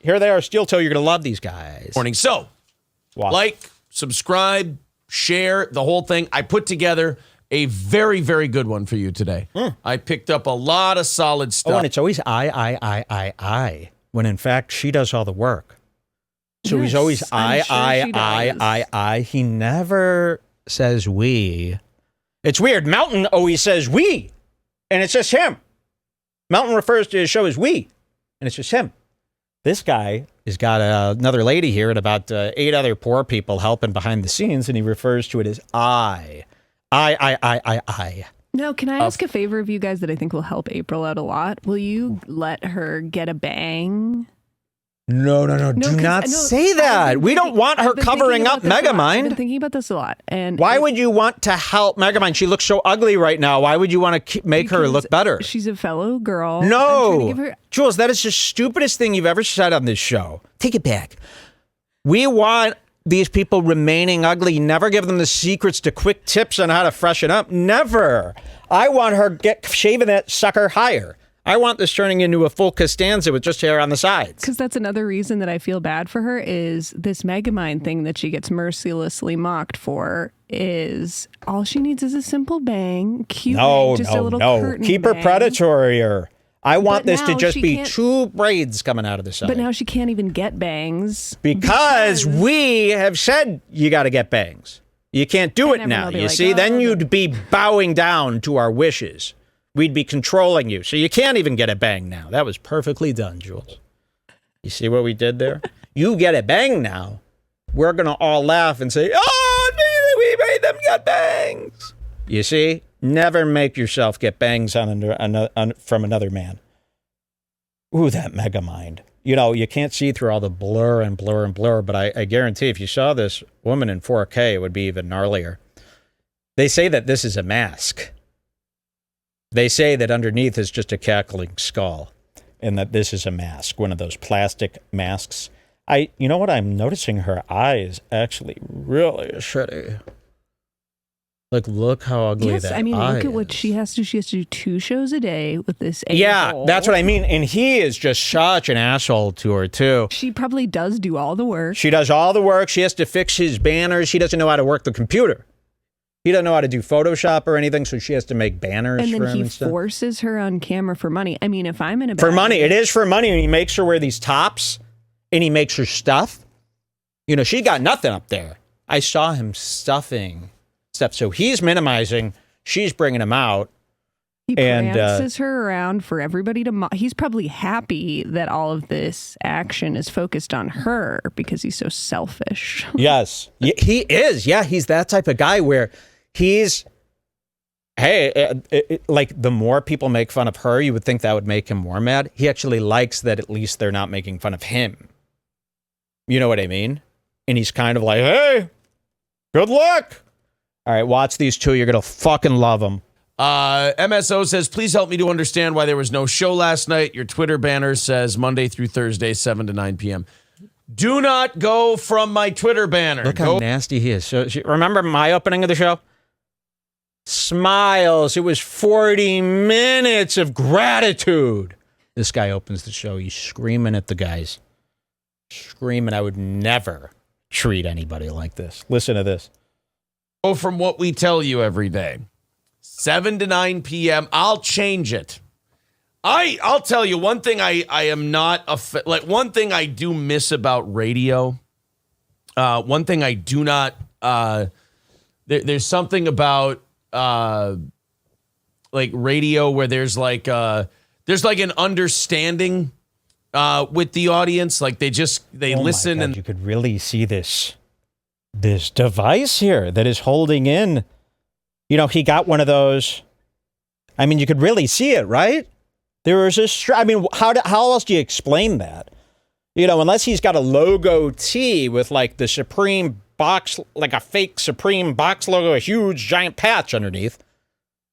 here they are, Steel Toe. You're going to love these guys. Morning. So, like, subscribe, share, the whole thing. I put together a very, very good one for you today. I picked up a lot of solid stuff. Oh, and it's always I, when in fact she does all the work. So he's always I. He never says we. It's weird. Mountain always says we, and it's just him. Mountain refers to his show as we, and it's just him. This guy has got another lady here and about 8 other poor people helping behind the scenes, and he refers to it as I. No, can I ask a favor of you guys that I think will help April out a lot? Will you let her get a bang? No. Do not say that. We don't want her covering up Megamind. I've been thinking about this a lot. And why would you want to help Megamind? She looks so ugly right now. Why would you want to make her look better? She's a fellow girl. No. Jules, that is the stupidest thing you've ever said on this show. Take it back. We want these people remaining ugly. Never give them the secrets to quick tips on how to freshen up. Never. I want her shaving that sucker higher. I want this turning into a full Costanza with just hair on the sides. Because that's another reason that I feel bad for her is this Megamind thing that she gets mercilessly mocked for is all she needs is a simple bang. Cute, just a little curtain Keep her bang. predatory. I want this to just be 2 braids coming out of the side. But now she can't even get bangs. Because we have said you got to get bangs. You can't do it now. You see, then you'd be bowing down to our wishes. We'd be controlling you. So you can't even get a bang now. That was perfectly done, Jules. You see what we did there? You get a bang now. We're going to all laugh and say, oh, we made them get bangs. You see? Never make yourself get bangs from another man. Ooh, that Megamind. You know, you can't see through all the blur, but I guarantee if you saw this woman in 4K, it would be even gnarlier. They say that this is a mask. They say that underneath is just a cackling skull and that this is a mask, one of those plastic masks. You know what? I'm noticing her eyes actually really shitty. Like, look how ugly that eye look at what she has to do. She has to do 2 shows a day with this a-hole. Yeah, that's what I mean. And he is just such an asshole to her, too. She probably does do all the work. She does all the work. She has to fix his banners. She doesn't know how to work the computer. He doesn't know how to do Photoshop or anything, so she has to make banners for him. And then he and stuff. forces her on camera for money. I mean, if I'm in a for money, it is for money, and he makes her wear these tops, and he makes her stuff. You know, she got nothing up there. I saw him stuffing stuff, so he's minimizing. She's bringing him out. He prances her around for everybody to mock. He's probably happy that all of this action is focused on her because he's so selfish. Yes, he is. Yeah, he's that type of guy where he's, like the more people make fun of her, you would think that would make him more mad. He actually likes that at least they're not making fun of him. You know what I mean? And he's kind of like, hey, good luck. All right, watch these 2. You're going to fucking love them. MSO says, please help me to understand why there was no show last night. Your Twitter banner says Monday through Thursday, 7 to 9 p.m. Do not go from my Twitter banner. Look how nasty he is. So, remember my opening of the show? Smiles. It was 40 minutes of gratitude. This guy opens the show. He's screaming at the guys. Screaming, I would never treat anybody like this. Listen to this. Go from what we tell you every day. 7 to 9 p.m. I'll change it. I'll tell you one thing I am not one thing I do miss about radio. One thing I do not there's something about like radio where there's like an understanding with the audience. Like they listen. My God, and you could really see this device here that is holding in. You know, he got one of those. I mean, you could really see it, right? There was I mean, how else do you explain that? You know, unless he's got a logo T with like the Supreme box, like a fake Supreme box logo, a huge giant patch underneath.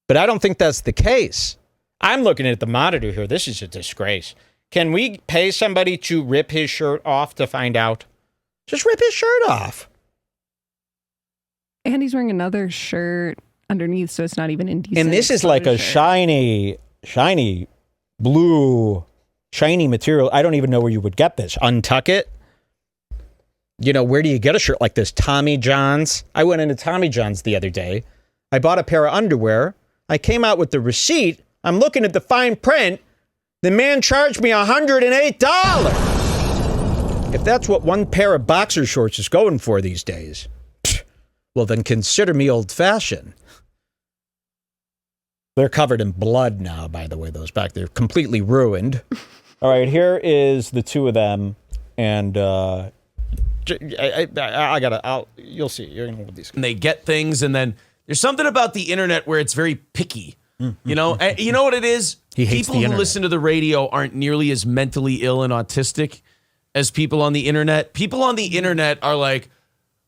But I don't think that's the case. I'm looking at the monitor here. This is a disgrace. Can we pay somebody to rip his shirt off to find out? Just rip his shirt off. And he's wearing another shirt underneath, so it's not even indecent. And this is like a shiny blue shiny material. I don't even know where you would get this. Untuck it. You know, where do you get a shirt like this? Tommy John's. I went into Tommy John's the other day. I bought a pair of underwear. I came out with the receipt. I'm looking at the fine print. The man charged me $108. If that's what one pair of boxer shorts is going for these days, well, then consider me old-fashioned. They're covered in blood now, by the way, those back. They're completely ruined. All right, here is the two of them. And I gotta, you'll see. You're gonna love these. And they get things, and then there's something about the internet where it's very picky. You know, you know what it is? People who listen to the radio aren't nearly as mentally ill and autistic as people on the internet. People on the internet are like,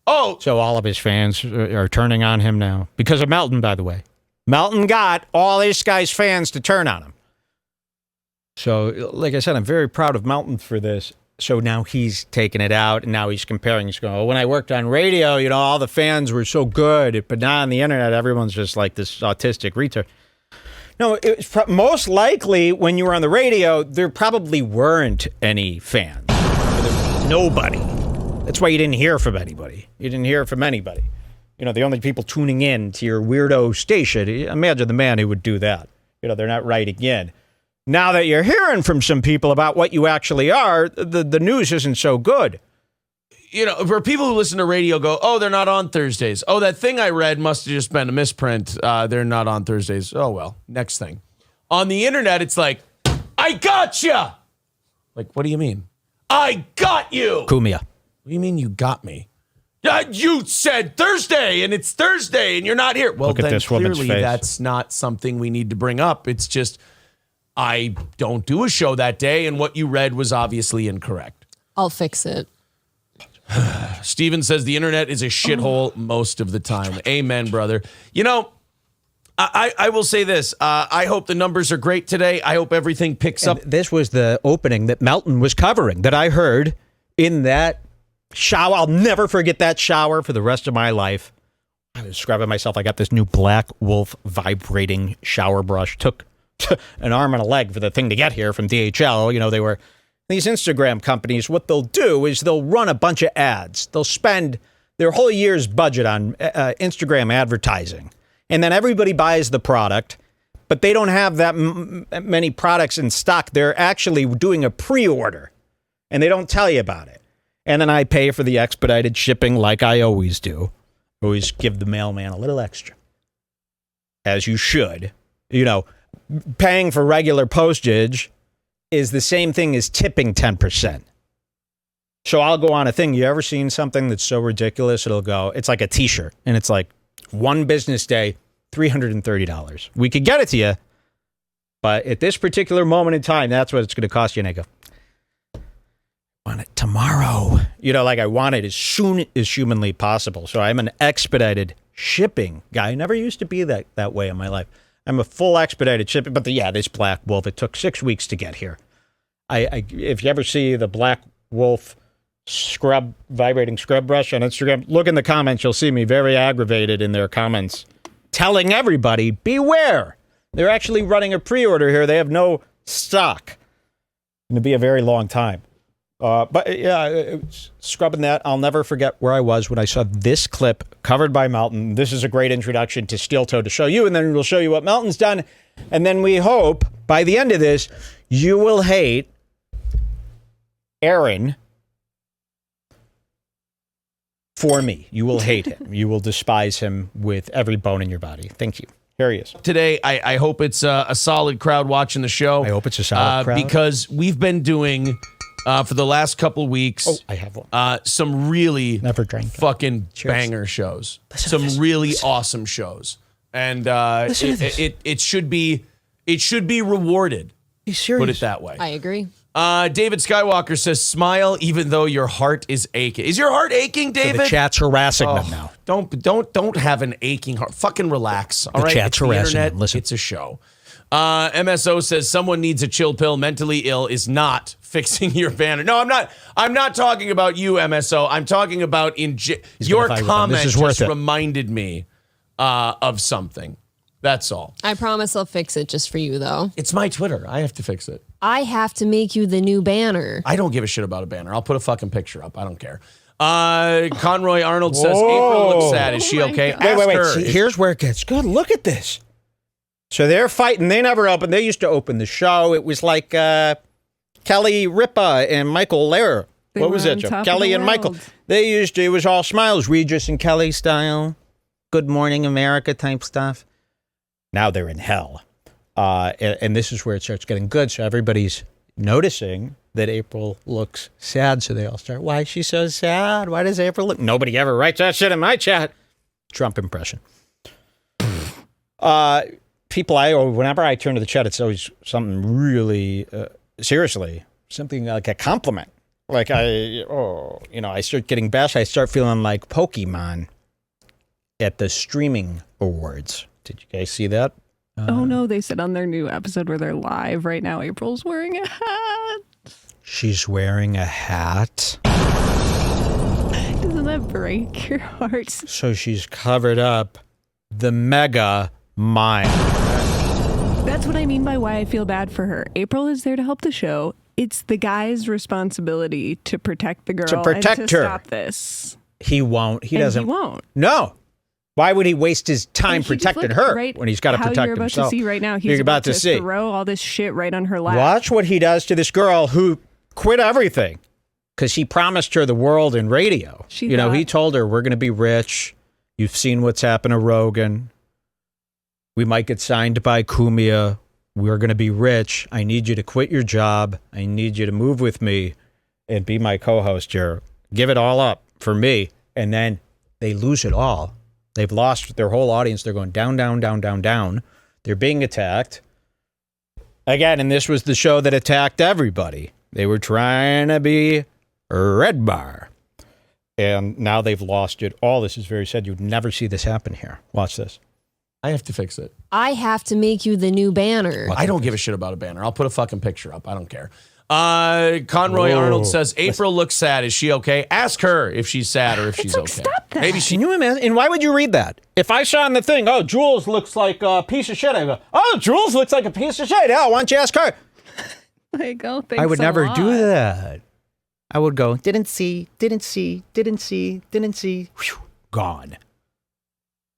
oh. So all of his fans are turning on him now. Because of Melton, by the way. Melton got all this guy's fans to turn on him. So, like I said, I'm very proud of Melton for this. So now he's taking it out, and now he's comparing. He's going, oh, when I worked on radio, you know, all the fans were so good. But now on the internet, everyone's just like this autistic retard. No, it's most likely when you were on the radio, there probably weren't any fans. Nobody. That's why you didn't hear from anybody. You didn't hear from anybody. You know, the only people tuning in to your weirdo station, imagine the man who would do that. You know, they're not writing in. Now that you're hearing from some people about what you actually are, the news isn't so good. You know, for people who listen to radio go, oh, they're not on Thursdays. Oh, that thing I read must have just been a misprint. They're not on Thursdays. Oh, well, next thing. On the internet, it's like, I gotcha. Like, what do you mean? I got you. Kumia. What do you mean you got me? You said Thursday, and it's Thursday, and you're not here. Well, then clearly that's not something we need to bring up. It's just, I don't do a show that day, and what you read was obviously incorrect. I'll fix it. Steven says the internet is a shithole most of the time. Amen, brother. You know, I will say this. I hope the numbers are great today. I hope everything picks up. This was the opening that Melton was covering that I heard in that shower. I'll never forget that shower for the rest of my life. I was scrubbing myself. I got this new Black Wolf vibrating shower brush. Took an arm and a leg for the thing to get here from DHL. You know, they were these Instagram companies. What they'll do is they'll run a bunch of ads. They'll spend their whole year's budget on Instagram advertising. And then everybody buys the product, but they don't have that many products in stock. They're actually doing a pre-order, and they don't tell you about it. And then I pay for the expedited shipping like I always do. Always give the mailman a little extra. As you should. You know, paying for regular postage is the same thing as tipping 10%. So I'll go on a thing. You ever seen something that's so ridiculous? It'll go, it's like a t-shirt, and it's like one business day, $330. We could get it to you, but at this particular moment in time, that's what it's going to cost you. And I go, want it tomorrow. You know, like I want it as soon as humanly possible. So I'm an expedited shipping guy. I never used to be that way in my life. I'm a full expedited shipping, but this Black Wolf, it took 6 weeks to get here. If you ever see the Black Wolf vibrating scrub brush on Instagram, look in the comments. You'll see me very aggravated in their comments, telling everybody, beware. They're actually running a pre-order here. They have no stock. It's going to be a very long time. But yeah, scrubbing that, I'll never forget where I was when I saw this clip covered by Melton. This is a great introduction to Steel Toe to show you, and then we'll show you what Melton's done. And then we hope by the end of this, you will hate Aaron for me. You will hate him. You will despise him with every bone in your body. Thank you. Here he is. Today, I hope it's a solid crowd watching the show. I hope it's a solid crowd. Because we've been doing... for the last couple of weeks, I have one. Some really fucking Cheers. Banger shows. Really awesome shows. And it should be rewarded. Are you serious? Put it that way. I agree. David Skywalker says, smile even though your heart is aching. Is your heart aching, David? So the chat's harassing them now. Don't have an aching heart. Fucking relax. All right. Chat's harassing them. Listen. It's a show. MSO says someone needs a chill pill. Mentally ill is not fixing your banner. No, I'm not talking about you, MSO. I'm talking about your comment just reminded me of something. That's all. I promise I'll fix it just for you, though. It's my Twitter. I have to fix it. I have to make you the new banner. I don't give a shit about a banner. I'll put a fucking picture up. I don't care. Conroy Arnold says, April looks sad. Is she okay? Wait. See, here's where it gets good. Look at this. So they're fighting. They never opened. They used to open the show. It was like Kelly Ripa and Michael Lehrer. What was it, Joe? Kelly and Michael. They used to, it was all smiles, Regis and Kelly style. Good Morning America type stuff. Now they're in hell. And this is where it starts getting good. So everybody's noticing that April looks sad. So they all start, why is she so sad? Why does April look? Nobody ever writes that shit in my chat. Trump impression. Whenever I turn to the chat, it's always something really, seriously, something like a compliment. Like I start getting bashed. I start feeling like Pokemon at the streaming awards. Did you guys see that? Oh no, they said on their new episode where they're live right now, April's wearing a hat. She's wearing a hat. Doesn't that break your heart? So she's covered up the mega mime. That's what I mean by why I feel bad for her. April is there to help the show. It's the guy's responsibility to protect the girl and to stop this. He won't. He doesn't. He won't. No. Why would he waste his time protecting her when he's got to protect himself? You're about to see right now. He's about to throw all this shit right on her lap. Watch what he does to this girl who quit everything because he promised her the world in radio. He told her, we're going to be rich. You've seen what's happened to Rogan. We might get signed by Cumia. We're going to be rich. I need you to quit your job. I need you to move with me and be my co-host here. Give it all up for me. And then they lose it all. They've lost their whole audience. They're going down, down, down, down, down. They're being attacked. Again, and this was the show that attacked everybody. They were trying to be Redbar. And now they've lost it all. This is very sad. You'd never see this happen here. Watch this. I have to fix it. I have to make you the new banner. I don't give a shit about a banner. I'll put a fucking picture up. I don't care. Conroy Arnold says, April looks sad. Is she okay? Ask her if she's sad or if she's okay. Stop that. Maybe she. Can you imagine? And why would you read that? If I saw on the thing, oh, Jules looks like a piece of shit, I go, oh, Jules looks like a piece of shit. Oh, why don't you ask her? Thanks I would never do that. I would go, didn't see. Whew, gone.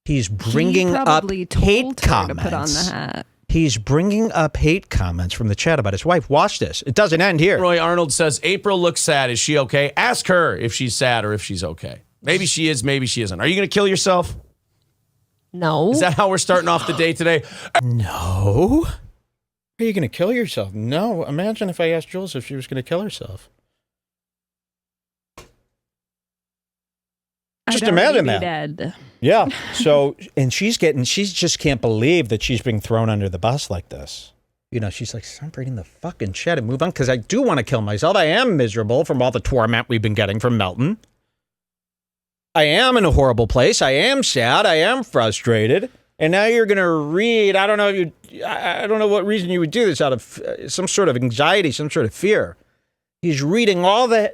He's bringing up hate comments. Put on the hat. He's bringing up hate comments from the chat about his wife. Watch this. It doesn't end here. Roy Arnold says, April looks sad. Is she okay? Ask her if she's sad or if she's okay. Maybe she is, maybe she isn't. Are you going to kill yourself? No. Is that how we're starting off the day today? No. Are you going to kill yourself? No. Imagine if I asked Jules if she was going to kill herself. Just imagine that. Dead. Yeah. So, and she just can't believe that she's being thrown under the bus like this. She's like, stop reading the fucking shit and move on because I do want to kill myself. I am miserable from all the torment we've been getting from Melton. I am in a horrible place. I am sad. I am frustrated. And now you're going to read, I don't know what reason you would do this out of some sort of anxiety, some sort of fear. He's reading all the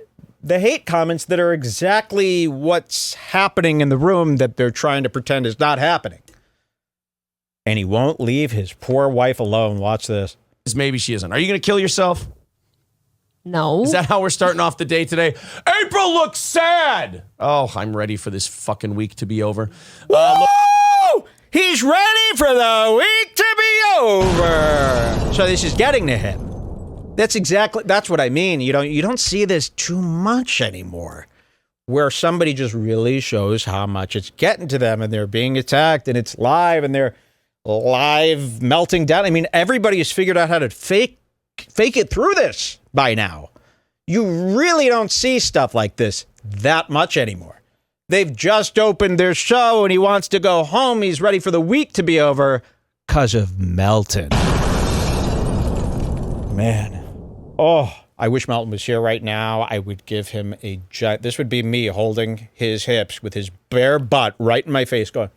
hate comments that are exactly what's happening in the room that they're trying to pretend is not happening. And he won't leave his poor wife alone. Watch this. Maybe she isn't. Are you going to kill yourself? No. Is that how we're starting off the day today? April looks sad. Oh, I'm ready for this fucking week to be over. Woo! He's ready for the week to be over. So this is getting to him. That's what I mean. You don't see this too much anymore, where somebody just really shows how much it's getting to them and they're being attacked and it's live and they're live melting down. I mean, everybody has figured out how to fake it through this by now. You really don't see stuff like this that much anymore. They've just opened their show and he wants to go home. He's ready for the week to be over because of Melton. Man. Oh, I wish Melton was here right now. I would give him this would be me holding his hips with his bare butt right in my face going,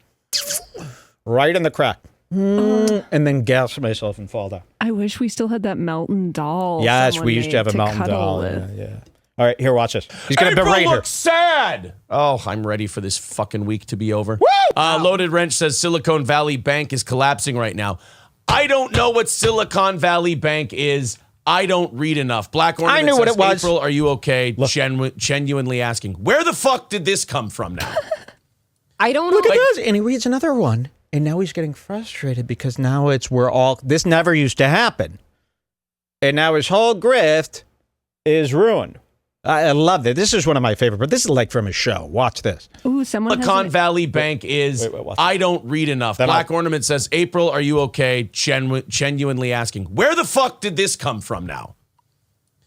right in the crack. And then gas myself and fall down. I wish we still had that Melton doll. Yes, we used to have a Melton doll. Yeah. All right, here, watch this. He's going to berate her. April looks sad. Oh, I'm ready for this fucking week to be over. Loaded Wrench says Silicon Valley Bank is collapsing right now. I don't know what Silicon Valley Bank is. I don't read enough. Black Ornament I knew what says, it was. April, are you okay? Genuinely asking, where the fuck did this come from now? I don't know. Look at this. And he reads another one. And now he's getting frustrated because now this never used to happen. And now his whole grift is ruined. I love it. This is one of my favorite, but this is like from a show. Watch this. Ooh, someone Silicon Valley Bank is, I don't read enough. Black Ornament says, April, are you okay? Genuinely asking, where the fuck did this come from now?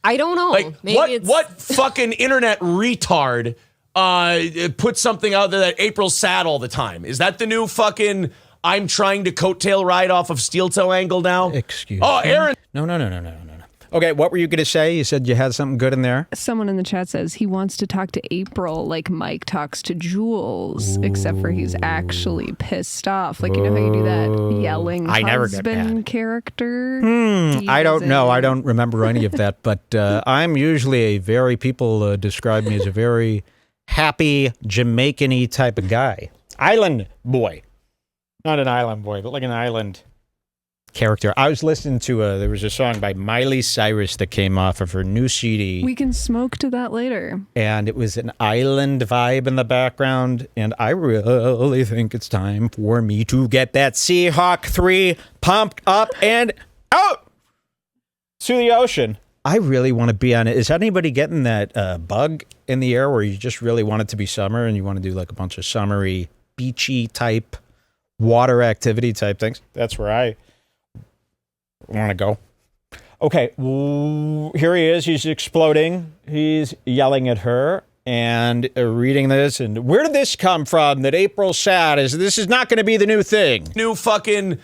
I don't know. Like, Maybe what fucking internet retard put something out there that April's sad all the time? Is that the new fucking I'm trying to coattail ride off of Steel Toe angle now? Excuse me. Oh, Aaron. No. Okay, what were you going to say? You said you had something good in there? Someone in the chat says he wants to talk to April like Mike talks to Jules, except for he's actually pissed off. Like, you know how you do that yelling husband character? I don't know. I don't remember any of that, but I'm usually people describe me as a very happy, Jamaican-y type of guy. Island boy. Not an island boy, but like an island character. I was listening to there was a song by Miley Cyrus that came off of her new CD. We can smoke to that later. And it was an island vibe in the background. And I really think it's time for me to get that Seahawk 3 pumped up and out to the ocean. I really want to be on it. Is anybody getting that bug in the air where you just really want it to be summer and you want to do like a bunch of summery, beachy type, water activity type things? That's where I want to go. Okay, here he is. He's exploding. He's yelling at her and reading this. And where did this come from that April's sad? This is not going to be the new thing. New fucking